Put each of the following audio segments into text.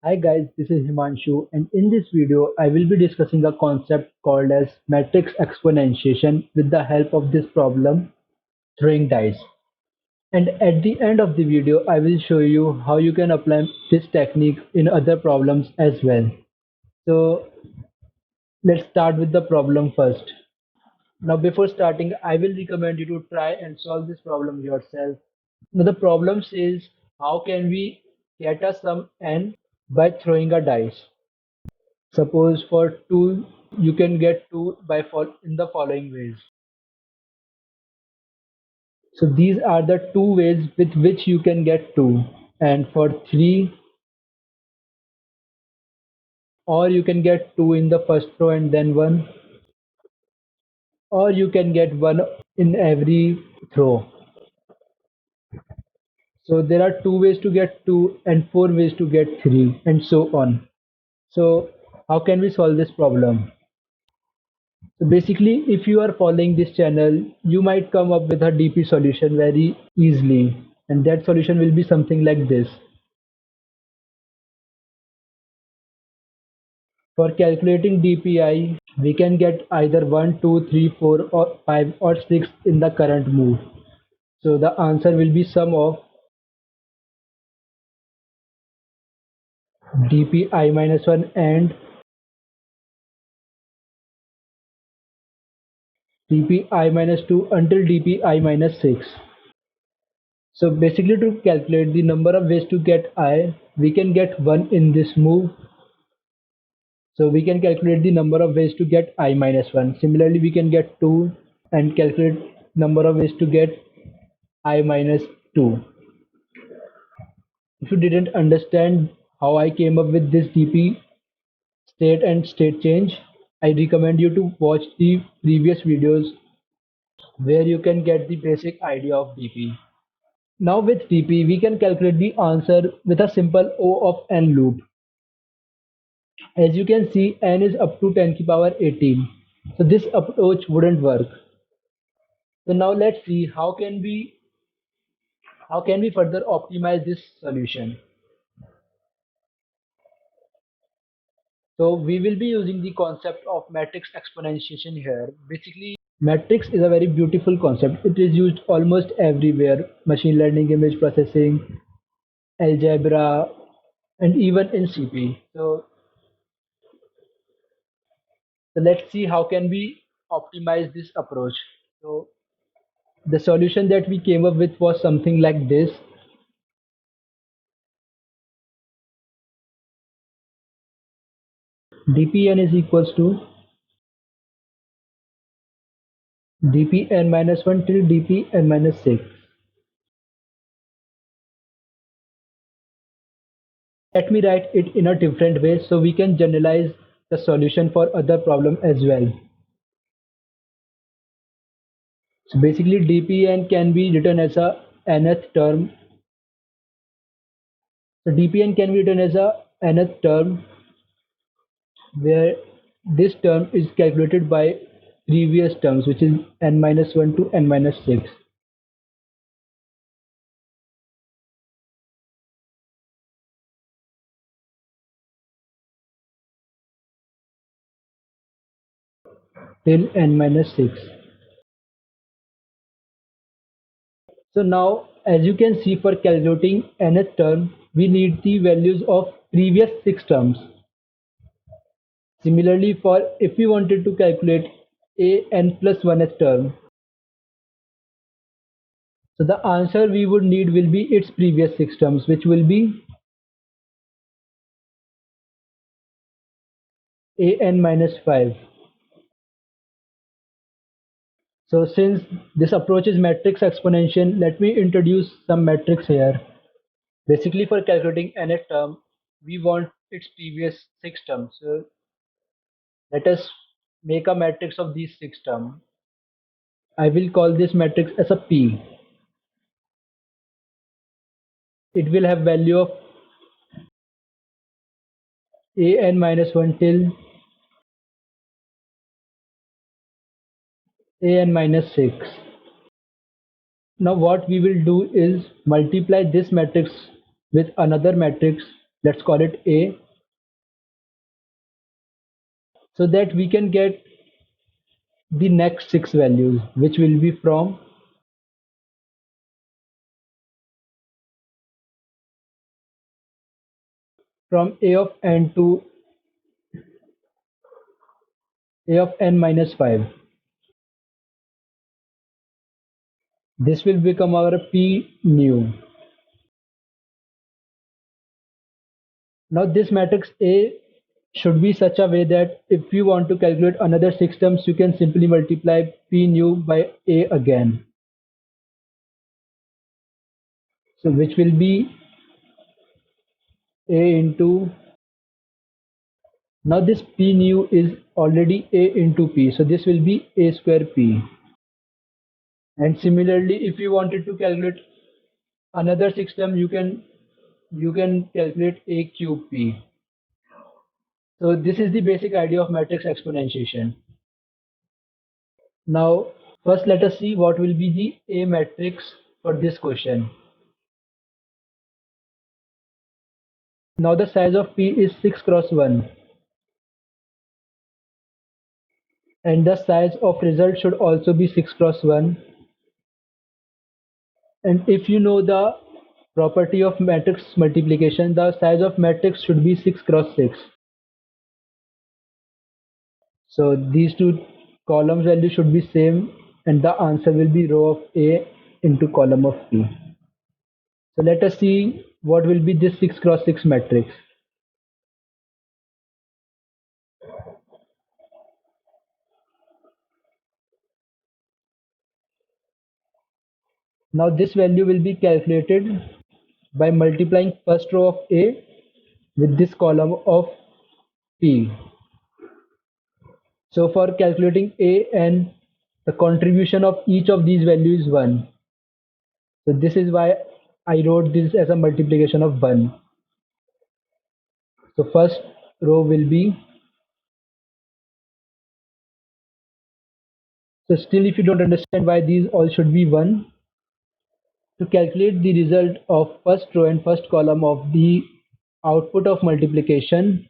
Hi guys, this is Himanshu and in this video I will be discussing a concept called as matrix exponentiation with the help of this problem throwing dice. And at the end of the video I will show you how you can apply this technique in other problems as well. So let's start with the problem first. Now before starting I will recommend you to try and solve this problem yourself. Now the problem says how can we get a sum n by throwing a dice. Suppose for 2 you can get 2 by in the following ways. So these are the two ways with which you can get 2, and for 3, or you can get 2 in the first row and then 1, or you can get 1 in every throw. So there are 2 ways to get 2 and 4 ways to get 3 and so on. So how can we solve this problem? So basically, if you are following this channel, you might come up with a DP solution very easily, and that solution will be something like this. For calculating DPI, we can get either 1, 2, 3, 4, or 5 or 6 in the current move. So the answer will be sum of DPI minus 1 and DPI minus 2 until DPI minus 6. So basically to calculate the number of ways to get I, we can get 1 in this move. So we can calculate the number of ways to get I minus 1. Similarly, we can get 2 and calculate number of ways to get I minus 2. If you didn't understand how I came up with this DP state and state change, I recommend you to watch the previous videos where you can get the basic idea of DP. Now with DP, we can calculate the answer with a simple O of n loop. As you can see, n is up to 10 to the power 18. So this approach wouldn't work. So now let's see how can we further optimize this solution. So we will be using the concept of matrix exponentiation here. Basically, matrix is a very beautiful concept. It is used almost everywhere: machine learning, image processing, algebra, and even in CP. So let's see how can we optimize this approach. So the solution that we came up with was something like this. dpn is equals to dpn minus 1 till dpn minus 6. Let me write it in a different way so we can generalize the solution for other problem as well. So basically dpn can be written as a nth term. So dpn can be written as a nth term where this term is calculated by previous terms, which is n minus 1 to n minus 6. Till n minus 6. So now as you can see, for calculating nth term we need the values of previous 6 terms. Similarly, for if we wanted to calculate a n plus 1th term, so the answer we would need will be its previous 6 terms, which will be a n minus 5. So since this approach is matrix exponentiation, let me introduce some metrics here. Basically, for calculating nth term, we want its previous 6 terms. So let us make a matrix of these 6 terms. I will call this matrix as a P. It will have value of a n minus 1 till a n minus 6. Now what we will do is multiply this matrix with another matrix let's call it A, so that we can get the next six values, which will be from A of n to A of n minus 5. This will become our P new. Now this matrix A should be such a way that if you want to calculate another six terms, you can simply multiply P new by A again. So which will be A into, now this P new is already A into P, so this will be A square P. And similarly, if you wanted to calculate another six term, you can calculate A cube P. So this is the basic idea of matrix exponentiation. Now first let us see what will be the A matrix for this question. Now the size of P is 6 cross 1, and the size of result should also be 6 cross 1. And if you know the property of matrix multiplication, the size of matrix should be 6 cross 6. So these two columns value should be same, and the answer will be row of A into column of P. So let us see what will be this 6 cross 6 matrix. Now this value will be calculated by multiplying first row of A with this column of P. So for calculating A and the contribution of each of these values is 1. So this is why I wrote this as a multiplication of 1. So first row will be, so still if you don't understand why these all should be 1, to calculate the result of first row and first column of the output of multiplication,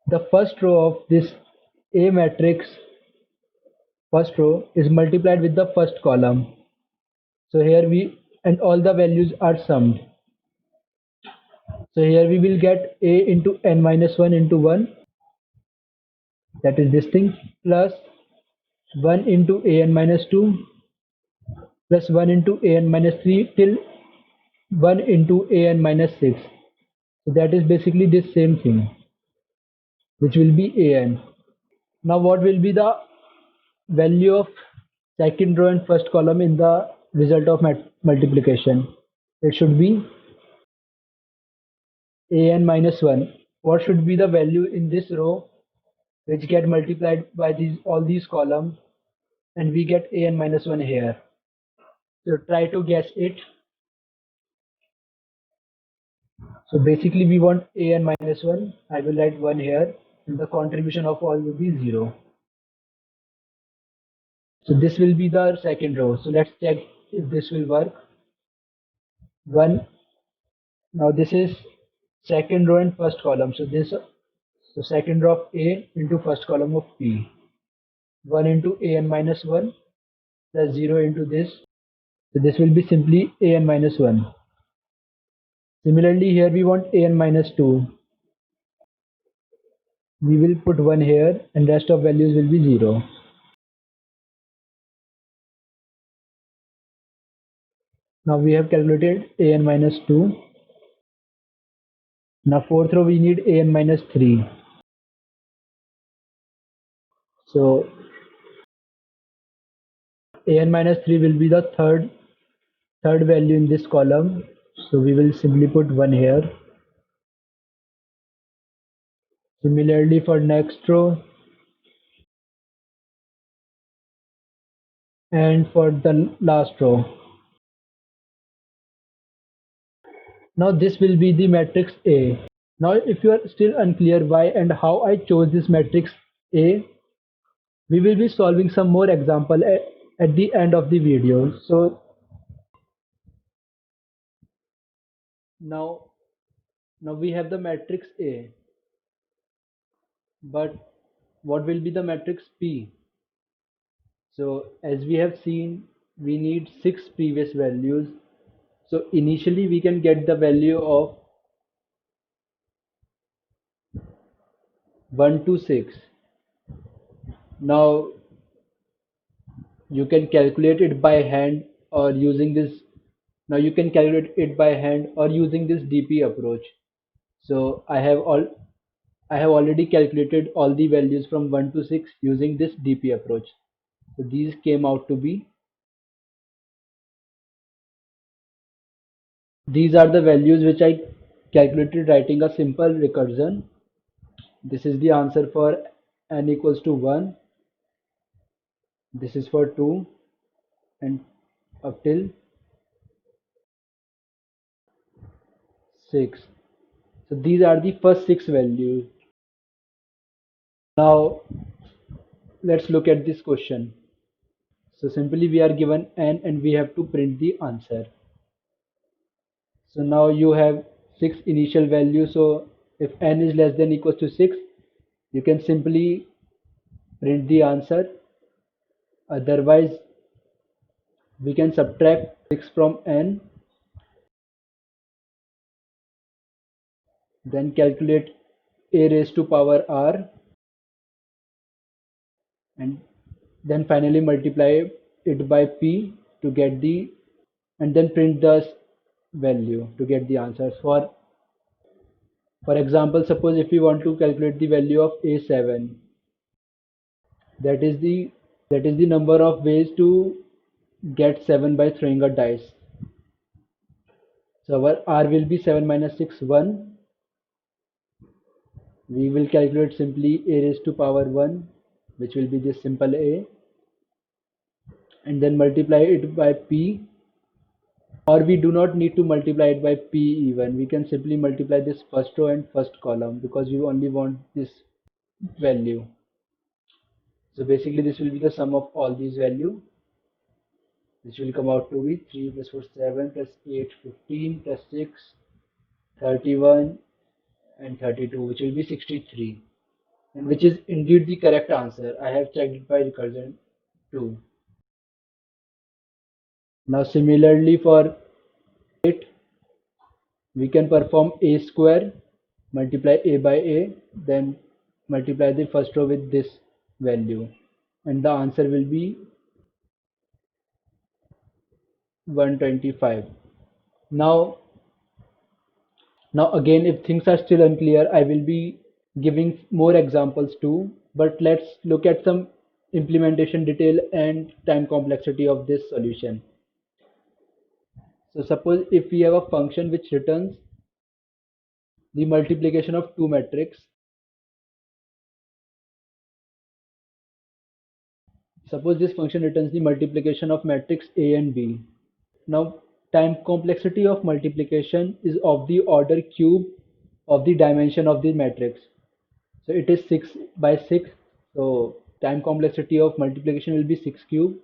the first row of this A matrix, first row is multiplied with the first column. So here and all the values are summed. So here we will get A into n minus 1 into 1, that is this thing, plus 1 into an minus 2 plus 1 into an minus 3 till 1 into an minus 6. So that is basically this same thing, which will be an. Now what will be the value of second row and first column in the result of multiplication? It should be an minus 1. What should be the value in this row which get multiplied by all these columns, and we get an minus 1 here? So try to guess it. So basically we want an minus 1. I will write 1 here, and the contribution of all will be 0. So this will be the second row. So let's check if this will work. 1. Now this is second row and first column. So second row of A into first column of P. 1 into an minus 1 plus 0 into this. So this will be simply an minus 1. Similarly here we want an minus 2. We will put 1 here, and rest of values will be 0. Now we have calculated an minus 2. Now fourth row we need an minus 3. So an minus 3 will be the third value in this column. So we will simply put 1 here. Similarly for next row and for the last row. Now this will be the matrix A. Now if you are still unclear why and how I chose this matrix A, we will be solving some more example at the end of the video. So now Now we have the matrix A, but what will be the matrix P? So as we have seen, we need 6 previous values. So initially we can get the value of 1 to 6. Now you can calculate it by hand or using this. Now you can calculate it by hand or using this DP approach. So I have already calculated all the values from 1 to 6 using this DP approach. So these came out to be, these are the values which I calculated writing a simple recursion. This is the answer for n equals to 1. This is for 2 and up till 6. So these are the first 6 values. Now let's look at this question. So simply we are given n and we have to print the answer. So now you have 6 initial values. So if n is less than equals to 6, you can simply print the answer. Otherwise, we can subtract 6 from n, then calculate a raised to power r, and then finally multiply it by p to get the, and then print the value to get the answers. For example, suppose if we want to calculate the value of a7, that is the number of ways to get 7 by throwing a dice. So our r will be 7 minus 6 1. We will calculate simply a raised to power 1, which will be this simple a, and then multiply it by p, or we do not need to multiply it by p even. We can simply multiply this first row and first column because we only want this value. So basically this will be the sum of all these values, which will come out to be 3 plus 4 7 plus 8 15 plus 6 31 and 32, which will be 63, and which is indeed the correct answer. I have checked it by recursion too. Now similarly for 8, we can perform a square, multiply a by a, then multiply the first row with this value, and the answer will be 125. Now, now again, if things are still unclear, I will be giving more examples too, but let's look at some implementation detail and time complexity of this solution. So suppose if we have a function which returns the multiplication of two matrices. Suppose this function returns the multiplication of matrix A and B. Now time complexity of multiplication is of the order cube of the dimension of the matrix. So it is 6 by 6. So time complexity of multiplication will be 6 cube.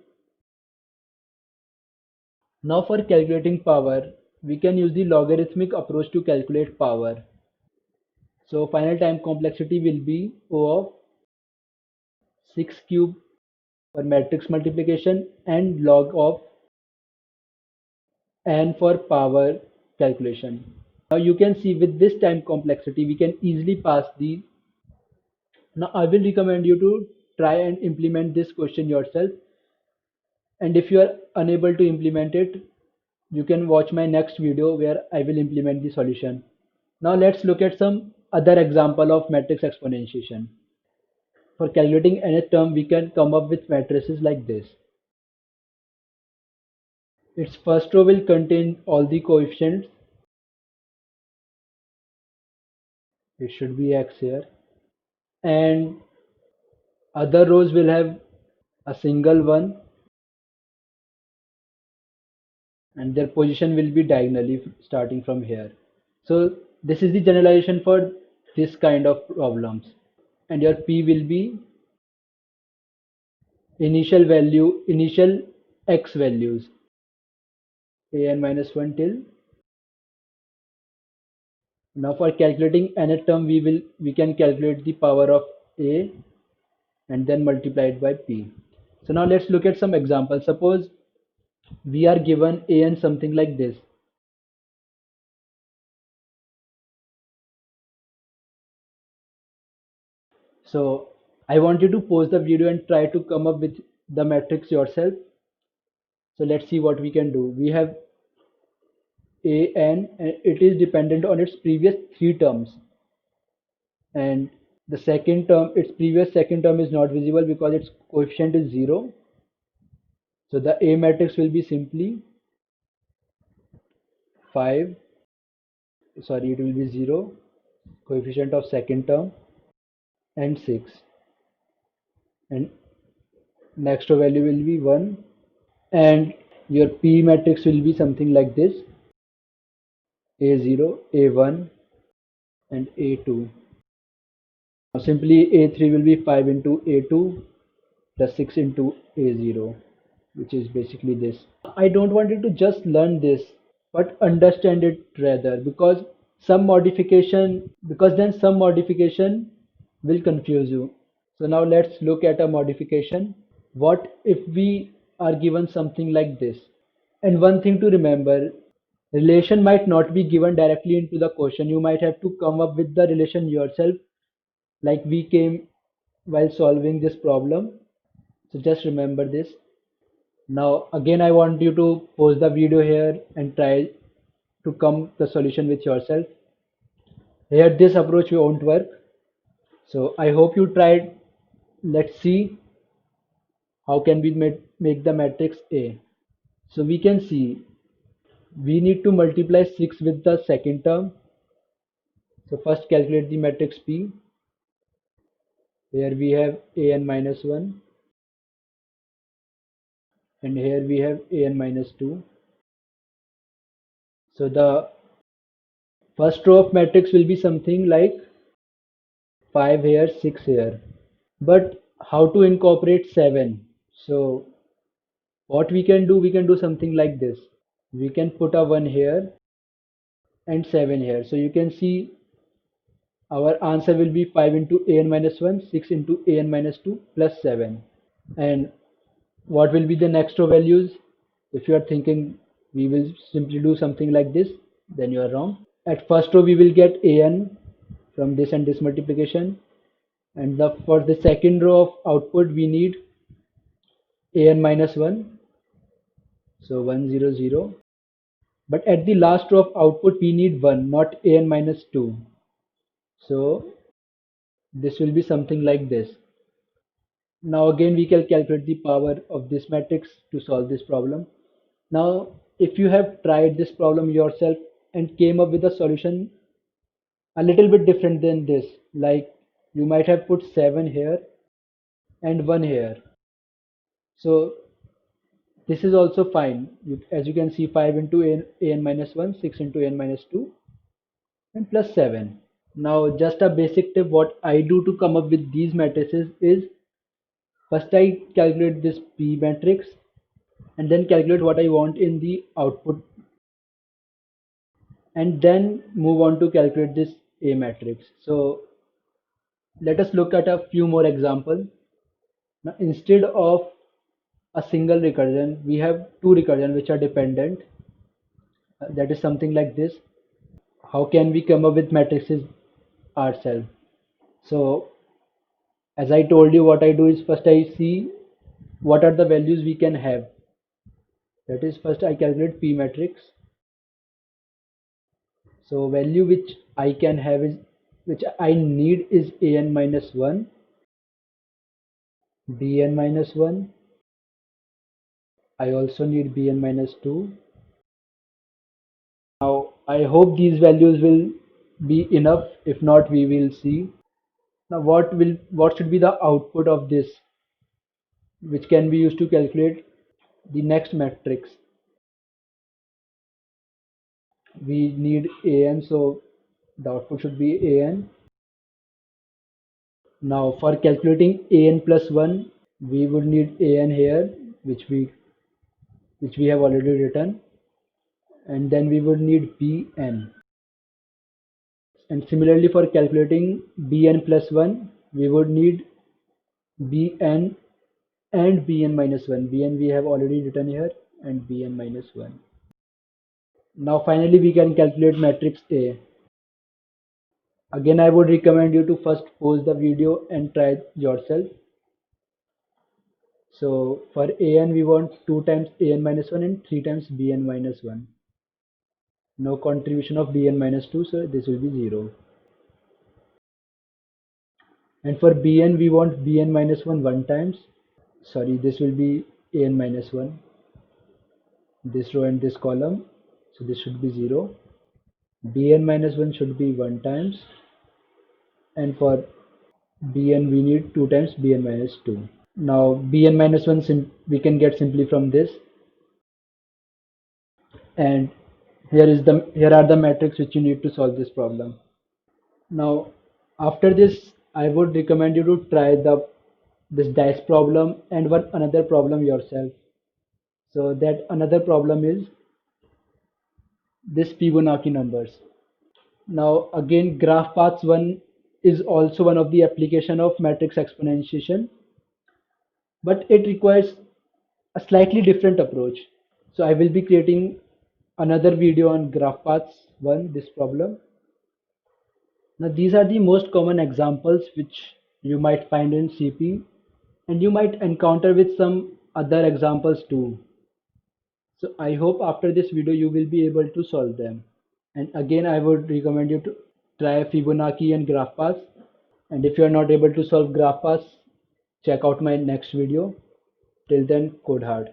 Now for calculating power, we can use the logarithmic approach to calculate power. So final time complexity will be O of 6 cube for matrix multiplication and log of n for power calculation. Now you can see with this time complexity we can easily pass the. Now I will recommend you to try and implement this question yourself, and if you are unable to implement it, you can watch my next video where I will implement the solution. Now let's look at some other example of matrix exponentiation. For calculating nth term, we can come up with matrices like this. Its first row will contain all the coefficients. It should be x here, and other rows will have a single one, and their position will be diagonally starting from here. So this is the generalization for this kind of problems, and your p will be initial x values a n minus 1 till Now for calculating nth term, we can calculate the power of a and then multiply it by p. So now let's look at some examples. Suppose we are given a and something like this. So I want you to pause the video and try to come up with the matrix yourself. So let's see what we can do. We have a n and it is dependent on its previous three terms, and the second term, its previous second term is not visible because its coefficient is 0. So the A matrix will be simply 5, sorry, it will be 0, coefficient of second term, and 6, and next row value will be 1, and your P matrix will be something like this: A0, A1, and A2. Now simply A3 will be 5 into A2 plus 6 into A0, which is basically this. I don't want you to just learn this, but understand it rather, because then some modification will confuse you. So now let's look at a modification. What if we are given something like this? And one thing to remember, relation might not be given directly into the question. You might have to come up with the relation yourself, like we came while solving this problem. So just remember this. Now again I want you to pause the video here and try to come the solution with yourself. Here this approach won't work. So I hope you tried. Let's see how can we make the matrix A. So we can see we need to multiply 6 with the second term. So first calculate the matrix P. Here we have an minus 1, and here we have an minus 2. So the first row of matrix will be something like 5 here, 6 here. But how to incorporate 7? So what we can do something like this. We can put a 1 here and 7 here. So you can see our answer will be 5 into an minus 1, 6 into an minus 2 plus 7. And what will be the next row values? If you are thinking we will simply do something like this, then you are wrong. At first row we will get an from this and this multiplication, and for the second row of output we need an minus 1, so 1 0 0. But at the last row of output we need 1, not an minus 2. So this will be something like this. Now again we can calculate the power of this matrix to solve this problem. Now if you have tried this problem yourself and came up with a solution a little bit different than this, like you might have put 7 here and 1 here. So this is also fine. As you can see, 5 into an minus 1, 6 into an minus 2, and plus 7. Now just a basic tip, what I do to come up with these matrices is first I calculate this P matrix and then calculate what I want in the output, and then move on to calculate this A matrix. So let us look at a few more examples. Now instead of a single recursion, we have two recursion which are dependent. That is something like this. How can we come up with matrices ourselves? So as I told you, what I do is first I see what are the values we can have. That is, first I calculate P matrix. So value which I can have is, which I need is an minus 1, bn minus 1. I also need bn minus 2. Now I hope these values will be enough. If not, we will see. Now what should be the output of this, which can be used to calculate the next matrix? We need an, so the output should be an. Now for calculating an plus 1, we would need an here, which we have already written, and then we would need bn. And similarly for calculating bn plus 1, we would need bn and bn minus 1. Bn we have already written here, and bn minus 1. Now finally we can calculate matrix A. Again I would recommend you to first pause the video and try yourself. So for an we want 2 times an minus 1 and 3 times bn minus 1. No contribution of bn minus 2, so this will be 0. And for bn we want bn minus 1 1 times. Sorry, this will be an minus 1. This row and this column. So this should be 0. bn minus 1 should be 1 times. And for bn we need 2 times bn minus 2. Now bn minus 1 we can get simply from this. And here are the metrics which you need to solve this problem. Now after this I would recommend you to try this dice problem and one another problem yourself. So that another problem is this Fibonacci numbers. Now again graph paths 1 is also one of the application of matrix exponentiation, but it requires a slightly different approach. So I will be creating another video on graph paths 1, this problem. Now these are the most common examples which you might find in CP, and you might encounter with some other examples too. So I hope after this video you will be able to solve them. And again I would recommend you to try Fibonacci and graph paths. And if you are not able to solve graph paths, check out my next video. Till then, code hard.